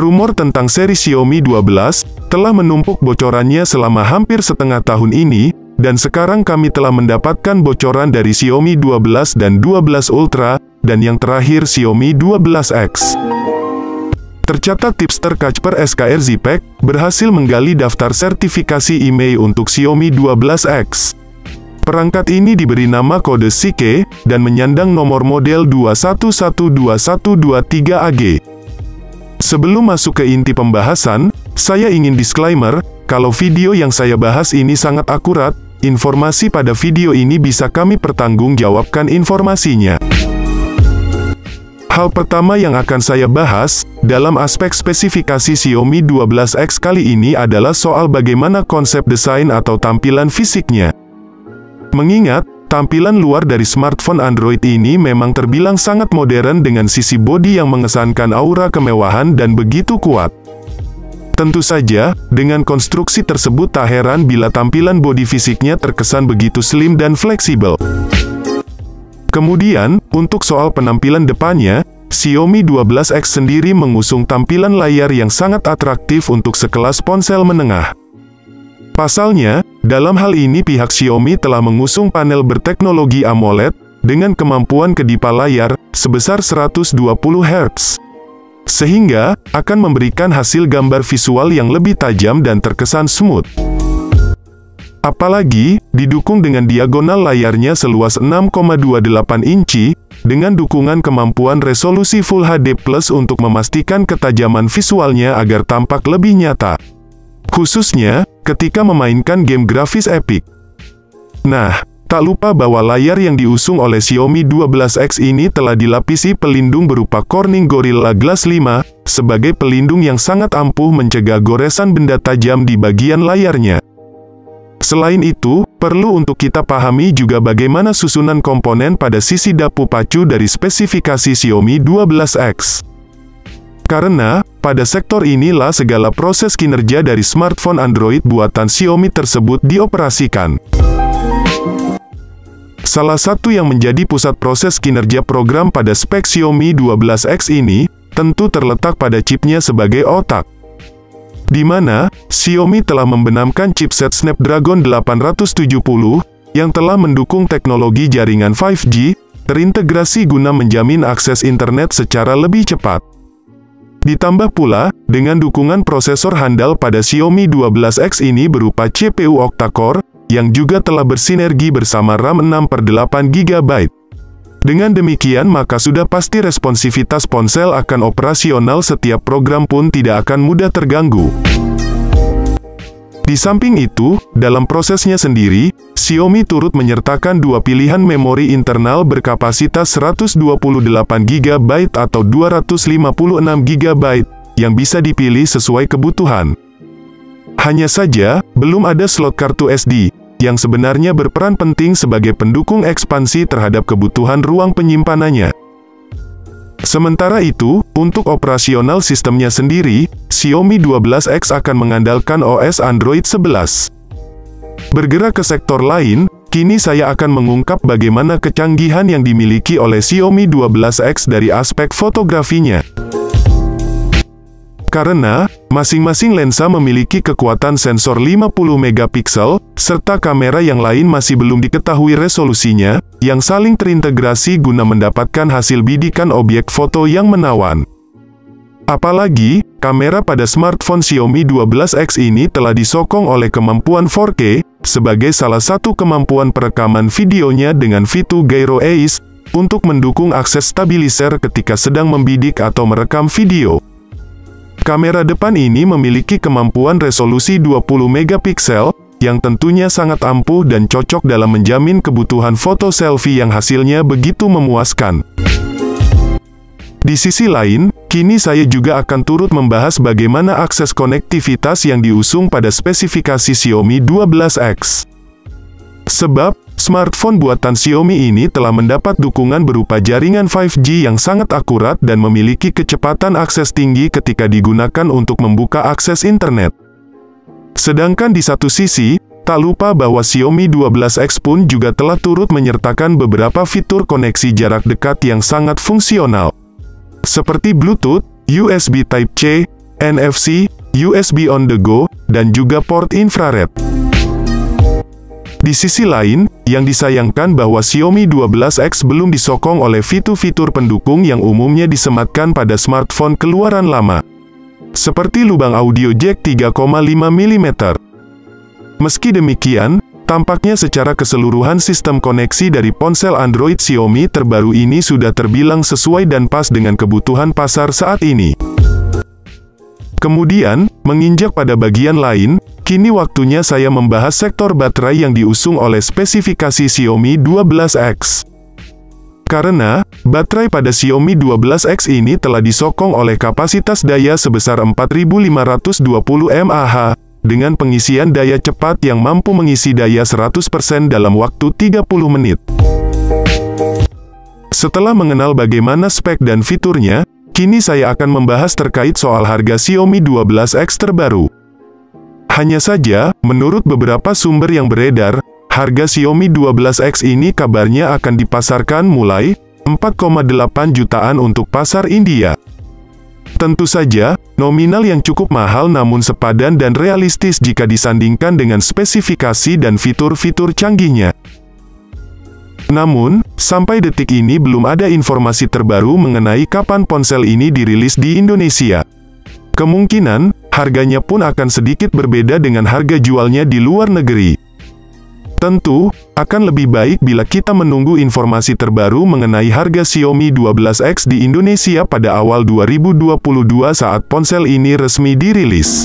Rumor tentang seri Xiaomi 12 telah menumpuk bocorannya selama hampir setengah tahun ini, dan sekarang kami telah mendapatkan bocoran dari Xiaomi 12 dan 12 Ultra, dan yang terakhir Xiaomi 12X. Tercatat tipster Kasper SKR Zipek berhasil menggali daftar sertifikasi IMEI untuk Xiaomi 12X. Perangkat ini diberi nama kode SIKE, dan menyandang nomor model 2112123AG. Sebelum masuk ke inti pembahasan, saya ingin disclaimer, kalau video yang saya bahas ini sangat akurat, informasi pada video ini bisa kami pertanggungjawabkan informasinya. Hal pertama yang akan saya bahas, dalam aspek spesifikasi Xiaomi 12X kali ini adalah soal bagaimana konsep desain atau tampilan fisiknya. Mengingat, tampilan luar dari smartphone Android ini memang terbilang sangat modern dengan sisi bodi yang mengesankan aura kemewahan dan begitu kuat. Tentu saja, dengan konstruksi tersebut tak heran bila tampilan bodi fisiknya terkesan begitu slim dan fleksibel. Kemudian, untuk soal penampilan depannya, Xiaomi 12X sendiri mengusung tampilan layar yang sangat atraktif untuk sekelas ponsel menengah. Pasalnya, dalam hal ini pihak Xiaomi telah mengusung panel berteknologi AMOLED, dengan kemampuan kedip layar, sebesar 120 Hz. Sehingga, akan memberikan hasil gambar visual yang lebih tajam dan terkesan smooth. Apalagi, didukung dengan diagonal layarnya seluas 6,28 inci, dengan dukungan kemampuan resolusi Full HD+ untuk memastikan ketajaman visualnya agar tampak lebih nyata. Khususnya, ketika memainkan game grafis epic. Nah, tak lupa bahwa layar yang diusung oleh Xiaomi 12X ini telah dilapisi pelindung berupa Corning Gorilla Glass 5, sebagai pelindung yang sangat ampuh mencegah goresan benda tajam di bagian layarnya. Selain itu, perlu untuk kita pahami juga bagaimana susunan komponen pada sisi dapu pacu dari spesifikasi Xiaomi 12X. Karena, pada sektor inilah segala proses kinerja dari smartphone Android buatan Xiaomi tersebut dioperasikan. Salah satu yang menjadi pusat proses kinerja program pada spek Xiaomi 12X ini, tentu terletak pada chipnya sebagai otak. Di mana, Xiaomi telah membenamkan chipset Snapdragon 870, yang telah mendukung teknologi jaringan 5G, terintegrasi guna menjamin akses internet secara lebih cepat. Ditambah pula, dengan dukungan prosesor handal pada Xiaomi 12X ini berupa CPU octa-core, yang juga telah bersinergi bersama RAM 6/8GB. Dengan demikian maka sudah pasti responsivitas ponsel akan operasional setiap program pun tidak akan mudah terganggu. Di samping itu, dalam prosesnya sendiri, Xiaomi turut menyertakan dua pilihan memori internal berkapasitas 128GB atau 256GB, yang bisa dipilih sesuai kebutuhan. Hanya saja, belum ada slot kartu SD, yang sebenarnya berperan penting sebagai pendukung ekspansi terhadap kebutuhan ruang penyimpanannya. Sementara itu, untuk operasional sistemnya sendiri, Xiaomi 12X akan mengandalkan OS Android 11. Bergerak ke sektor lain, kini saya akan mengungkap bagaimana kecanggihan yang dimiliki oleh Xiaomi 12X dari aspek fotografinya. Karena, masing-masing lensa memiliki kekuatan sensor 50 megapiksel, serta kamera yang lain masih belum diketahui resolusinya, yang saling terintegrasi guna mendapatkan hasil bidikan objek foto yang menawan. Apalagi, kamera pada smartphone Xiaomi 12X ini telah disokong oleh kemampuan 4K, sebagai salah satu kemampuan perekaman videonya dengan fitur Gyro Ace, untuk mendukung akses stabilizer ketika sedang membidik atau merekam video. Kamera depan ini memiliki kemampuan resolusi 20 megapiksel, yang tentunya sangat ampuh dan cocok dalam menjamin kebutuhan foto selfie yang hasilnya begitu memuaskan. Di sisi lain, kini saya juga akan turut membahas bagaimana akses konektivitas yang diusung pada spesifikasi Xiaomi 12X. Sebab, smartphone buatan Xiaomi ini telah mendapat dukungan berupa jaringan 5G yang sangat akurat dan memiliki kecepatan akses tinggi ketika digunakan untuk membuka akses internet. Sedangkan di satu sisi, tak lupa bahwa Xiaomi 12X pun juga telah turut menyertakan beberapa fitur koneksi jarak dekat yang sangat fungsional. Seperti Bluetooth, USB Type-C, NFC, USB on the go, dan juga port infrared. Di sisi lain, yang disayangkan bahwa Xiaomi 12X belum disokong oleh fitur-fitur pendukung yang umumnya disematkan pada smartphone keluaran lama, seperti lubang audio jack 3,5 mm. Meski demikian, tampaknya secara keseluruhan sistem koneksi dari ponsel Android Xiaomi terbaru ini sudah terbilang sesuai dan pas dengan kebutuhan pasar saat ini. Kemudian, menginjak pada bagian lain, kini waktunya saya membahas sektor baterai yang diusung oleh spesifikasi Xiaomi 12X. Karena, baterai pada Xiaomi 12X ini telah disokong oleh kapasitas daya sebesar 4520 mAh, dengan pengisian daya cepat yang mampu mengisi daya 100% dalam waktu 30 menit. Setelah mengenal bagaimana spek dan fiturnya, kini saya akan membahas terkait soal harga Xiaomi 12X terbaru. Hanya saja, menurut beberapa sumber yang beredar, harga Xiaomi 12X ini kabarnya akan dipasarkan mulai 4,8 jutaan untuk pasar India. Tentu saja, nominal yang cukup mahal namun sepadan dan realistis jika disandingkan dengan spesifikasi dan fitur-fitur canggihnya. Namun, sampai detik ini belum ada informasi terbaru mengenai kapan ponsel ini dirilis di Indonesia. Kemungkinan, harganya pun akan sedikit berbeda dengan harga jualnya di luar negeri. Tentu, akan lebih baik bila kita menunggu informasi terbaru mengenai harga Xiaomi 12X di Indonesia pada awal 2022 saat ponsel ini resmi dirilis.